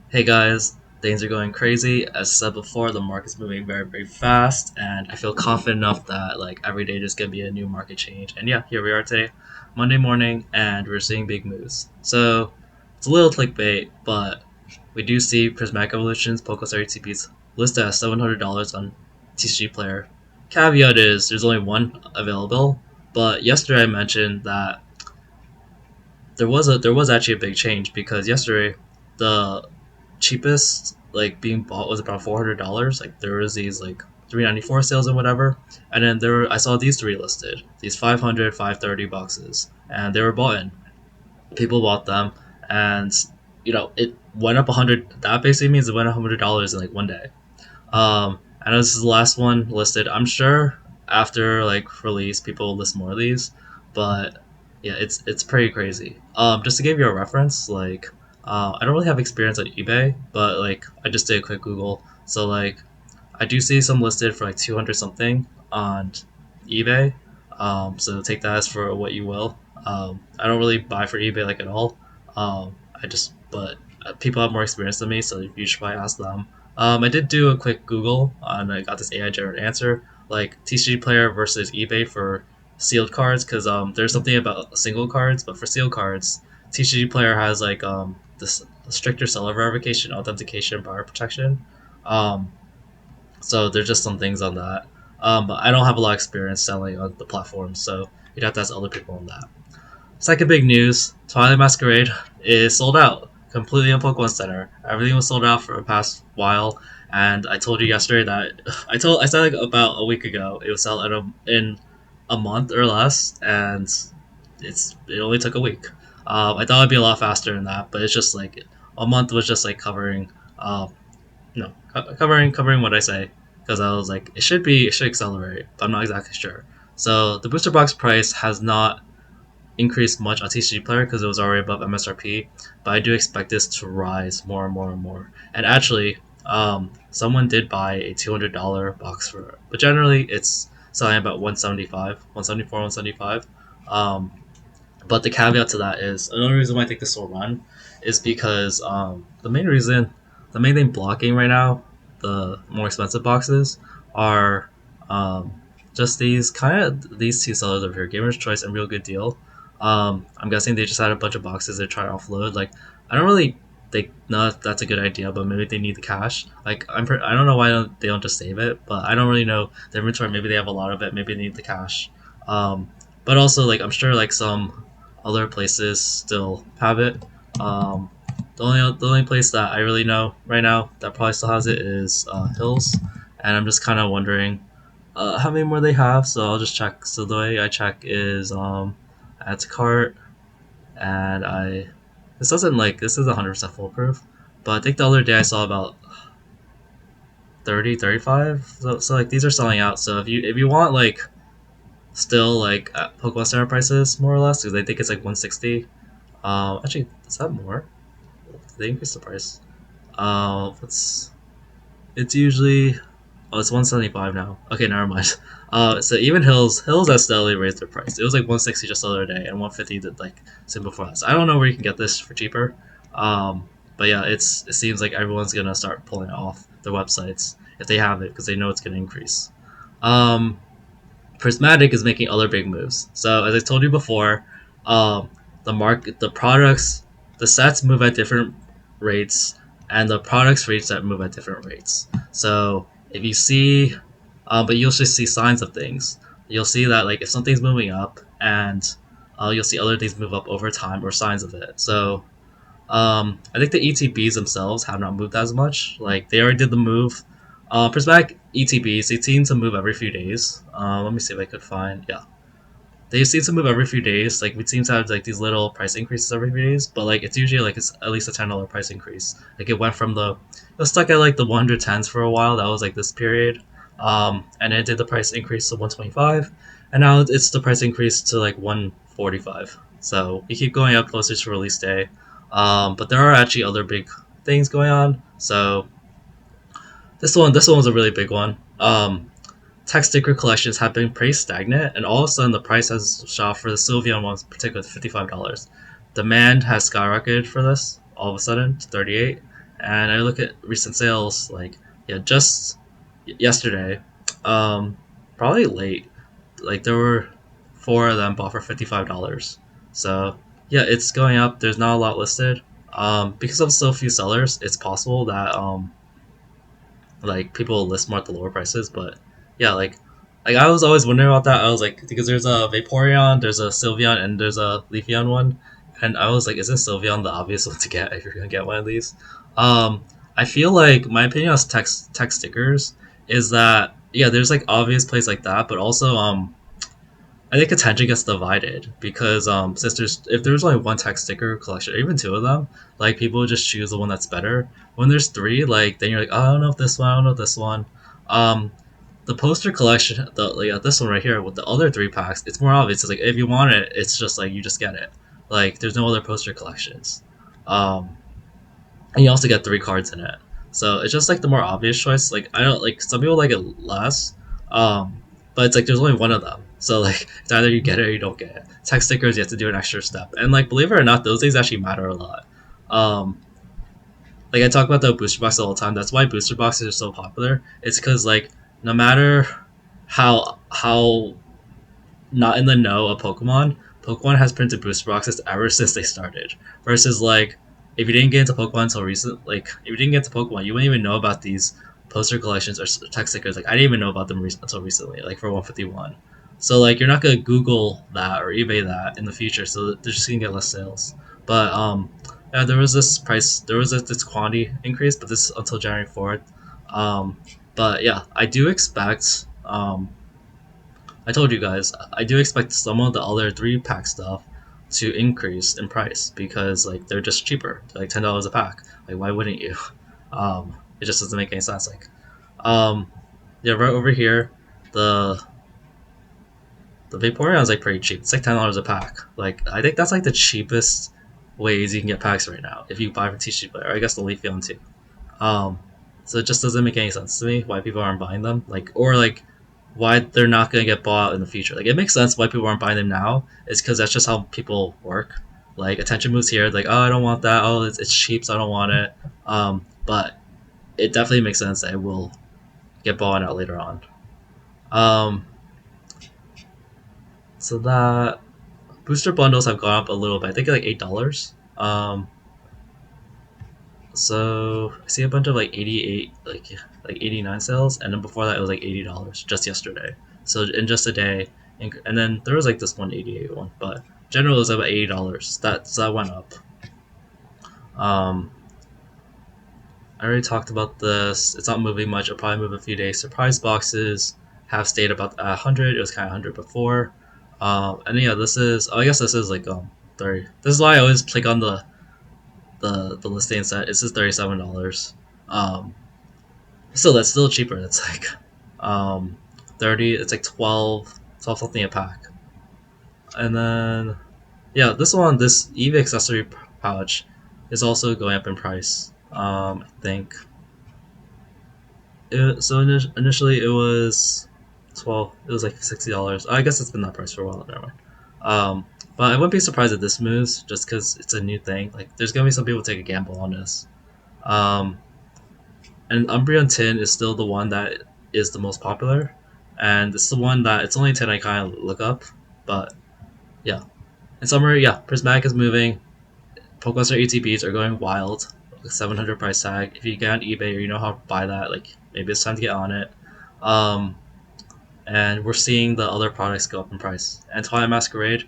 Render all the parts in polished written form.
Hey guys, things are going crazy. As said before, the market's moving very, very fast, and I feel confident enough that like every day there's gonna be a new market change. And yeah, here we are today, Monday morning, and we're seeing big moves. So it's a little clickbait, but we do see Prismatic Evolution's Pokostar TPs listed at $700 on TCG Player. Caveat is there's only one available, but yesterday I mentioned that there was actually a big change because yesterday the cheapest like being bought was about $400. Like there was these like 394 sales and whatever, and then I saw these three listed, these 500, 530 boxes, and they were bought in. People bought them, and it went up 100. That basically means it went $100 in like one day. I know this is the last one listed. I'm sure after like release, people will list more of these, but yeah, it's pretty crazy. Just to give you a reference, like I don't really have experience on eBay, but like I just did a quick Google. So like I do see some listed for like 200 something on eBay. So take that as for what you will. I don't really buy for eBay like at all. But people have more experience than me, so you should probably ask them. I did do a quick Google and I got this AI generated answer, like TCG Player versus eBay for sealed cards, because there's something about single cards, but for sealed cards, TCG Player has like this stricter seller verification, authentication, buyer protection. Um, so there's just some things on that. But I don't have a lot of experience selling on the platform, so you'd have to ask other people on that. Second big news: Twilight Masquerade is sold out completely on Pokemon Center. Everything was sold out for the past while, and I told you yesterday that I said like about a week ago it was sell in a month or less, and it only took a week. I thought it'd be a lot faster than that, but it's just like a month was just like covering, no, covering what I say, because I was like it should accelerate, but I'm not exactly sure. So the booster box price has not increase much on TCG Player because it was already above MSRP, but I do expect this to rise more and more and more. And actually, someone did buy a $200 box for it, but generally it's selling about 175, 174, 175. But the caveat to that is another reason why I think this will run is because the main thing blocking right now the more expensive boxes are just these two sellers over here, Gamer's Choice and Real Good Deal. I'm guessing they just had a bunch of boxes they try to offload. Like I don't really think no that's a good idea, but maybe they need the cash. Like I don't know why they don't just save it, but I don't really know the inventory. Maybe they have a lot of it. Maybe they need the cash. But also like I'm sure like some other places still have it. Um, the only place that I really know right now that probably still has it is Hills, and I'm just kind of wondering how many more they have. So I'll just check. So the way I check is add to cart, and I this doesn't like this is 100% foolproof, but I think the other day I saw about 30, 35. So like these are selling out. So if you want like still like at Pokemon Center prices more or less, because I think it's like 160. Actually, is that more? Did they increase the price? It's usually it's 175 now. Okay, never mind. So even Hills has steadily raised their price. It was like 160 just the other day, and 150 did like soon before that. So I don't know where you can get this for cheaper. But yeah, it seems like everyone's gonna start pulling it off their websites if they have it because they know it's gonna increase. Um, Prismatic is making other big moves. So as I told you before, um, the products, the sets move at different rates, and the products rates that move at different rates. So if you see, but you'll just see signs of things. You'll see that like if something's moving up, and you'll see other things move up over time or signs of it. So I think the ETBs themselves have not moved as much. Like they already did the move. Prismatic ETBs, they seem to move every few days. Let me see if I could find. Yeah, they seem to move every few days. Like we seem to have like these little price increases every few days, but like it's usually like it's at least a $10 price increase. Like it went from it was stuck at like the 110s for a while. That was like this period, and it did the price increase to 125, and now it's the price increase to like 145. So we keep going up closer to release day, but there are actually other big things going on. So this one was a really big one. Tech sticker collections have been pretty stagnant, and all of a sudden the price has shot for the Sylveon one, particularly $55. Demand has skyrocketed for this all of a sudden to 38, and I look at recent sales, like yeah, just yesterday, um, probably late, like there were four of them bought for $55. So yeah, it's going up. There's not a lot listed. Because of so few sellers, it's possible that like people will list more at the lower prices. But yeah, like I was always wondering about that. I was like, because there's a Vaporeon, there's a Sylveon, and there's a Leafeon one, and I was like, isn't Sylveon the obvious one to get if you're gonna get one of these? Um, I feel like my opinion on text stickers is that yeah, there's like obvious plays like that, but also I think attention gets divided because since there's if there's only one text sticker collection, or even two of them, like people just choose the one that's better. When there's three, like then you're like, oh, I don't know if this one, I don't know if this one. Um, the poster collection, the like this one right here with the other three packs, it's more obvious. It's like if you want it, it's just like you just get it. Like there's no other poster collections. Um, and you also get three cards in it. So it's just like the more obvious choice. Like I don't like some people like it less, but it's like there's only one of them. So like it's either you get it or you don't get it. Text stickers you have to do an extra step, and like believe it or not, those things actually matter a lot. Um, like I talk about the booster box all the time. That's why booster boxes are so popular. It's because like no matter how not in the know of Pokemon, Pokemon has printed booster boxes ever since they started. Versus like if you didn't get into Pokemon until recent, like if you didn't get into Pokemon, you wouldn't even know about these poster collections or text stickers. Like I didn't even know about them until recently, like for 151. So like you're not gonna Google that or eBay that in the future, so they're just gonna get less sales. But yeah, there was this quantity increase, but this is until January 4th. Um, but yeah, I do expect I told you guys, I do expect some of the other three pack stuff to increase in price because like they're just cheaper. They're like $10 a pack. Like why wouldn't you? It just doesn't make any sense. Like, um, yeah, right over here, the the Vaporeon is like pretty cheap. It's like $10 a pack. Like I think that's like the cheapest ways you can get packs right now if you buy from TCG Player. Or I guess the Leafeon too. Um, so it just doesn't make any sense to me why people aren't buying them. Like or like why they're not going to get bought in the future. Like it makes sense why people aren't buying them now. It's because that's just how people work. Like attention moves here. Like oh I don't want that. Oh it's cheap so I don't want it. But it definitely makes sense that it will get bought out later on. Um, so that booster bundles have gone up a little bit. I think like $8. So I see a bunch of like 88, like 89 sales, and then before that it was like $80 just yesterday. So in just a day, and then there was like this 188 one, but generally it was about $80. That went up. Um, I already talked about this. It's not moving much. It'll probably move a few days. Surprise boxes have stayed about 100. It was kind of 100 before. And yeah, this is. Oh, I guess this is like 30. This is why I always click on the listing set. It says $37. Um, Still, that's still cheaper. That's like 30. It's like 12 something a pack. And then yeah, this EV accessory pouch is also going up in price. I think so. Initially, it was 12. It was like $60. I guess it's been that price for a while. Never mind. Um, but I wouldn't be surprised if this moves just because it's a new thing. Like, there's gonna be some people take a gamble on this. Um, and Umbreon Tin is still the one that is the most popular, and it's the one that it's only 10 I kind of look up, but yeah. In summary, yeah, Prismatic is moving. Pokemon ATBs are going wild. Like 700 price tag. If you get on eBay or you know how to buy that, like maybe it's time to get on it. Um, and we're seeing the other products go up in price. And Twilight Masquerade,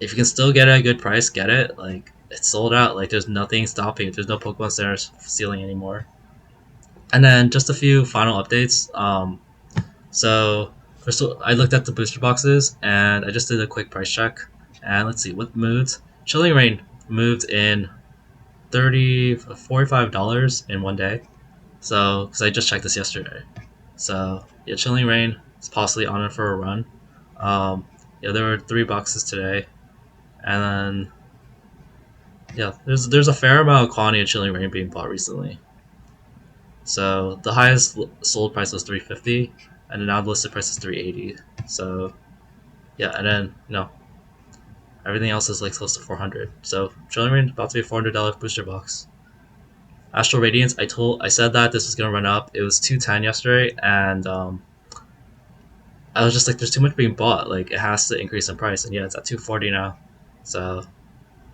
if you can still get it at a good price, get it. Like it's sold out. Like there's nothing stopping it. There's no Pokemon Center stealing anymore. And then just a few final updates. So first, I looked at the booster boxes and I just did a quick price check. And let's see what moved. Chilling Rain moved in $45 in one day. So because I just checked this yesterday. So yeah, Chilling Rain is possibly on it for a run. Yeah, there were three boxes today, and then yeah, there's a fair amount of quantity of Chilling Rain being bought recently. So the highest sold price was 350, and now the listed price is 380. So yeah, and then everything else is like close to 400. So Chilling Rain about to be a $400 booster box. Astral Radiance, I said that this was gonna run up. It was 210 yesterday, and I was just like, there's too much being bought. Like it has to increase in price, and yeah, it's at 240 now. So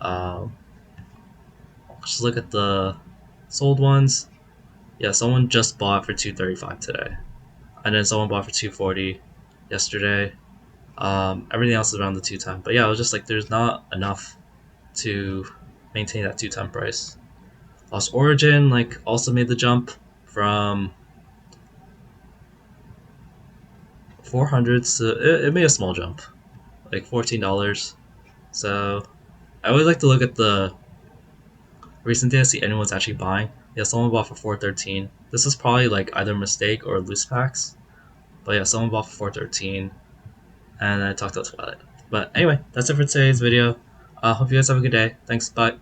um, just look at the sold ones. Yeah, someone just bought for 235 today, and then someone bought for 240 yesterday. Everything else is around the 210. But yeah, I was just like, there's not enough to maintain that 210 price. Lost Origin like also made the jump from 400 to it made a small jump, like $14. So I always like to look at the recent data, see anyone's actually buying. Yeah, someone bought for 413. This is probably like either a mistake or loose packs. But yeah, someone bought for 413, and I talked about Twilight. But anyway, that's it for today's video. Hope you guys have a good day. Thanks. Bye.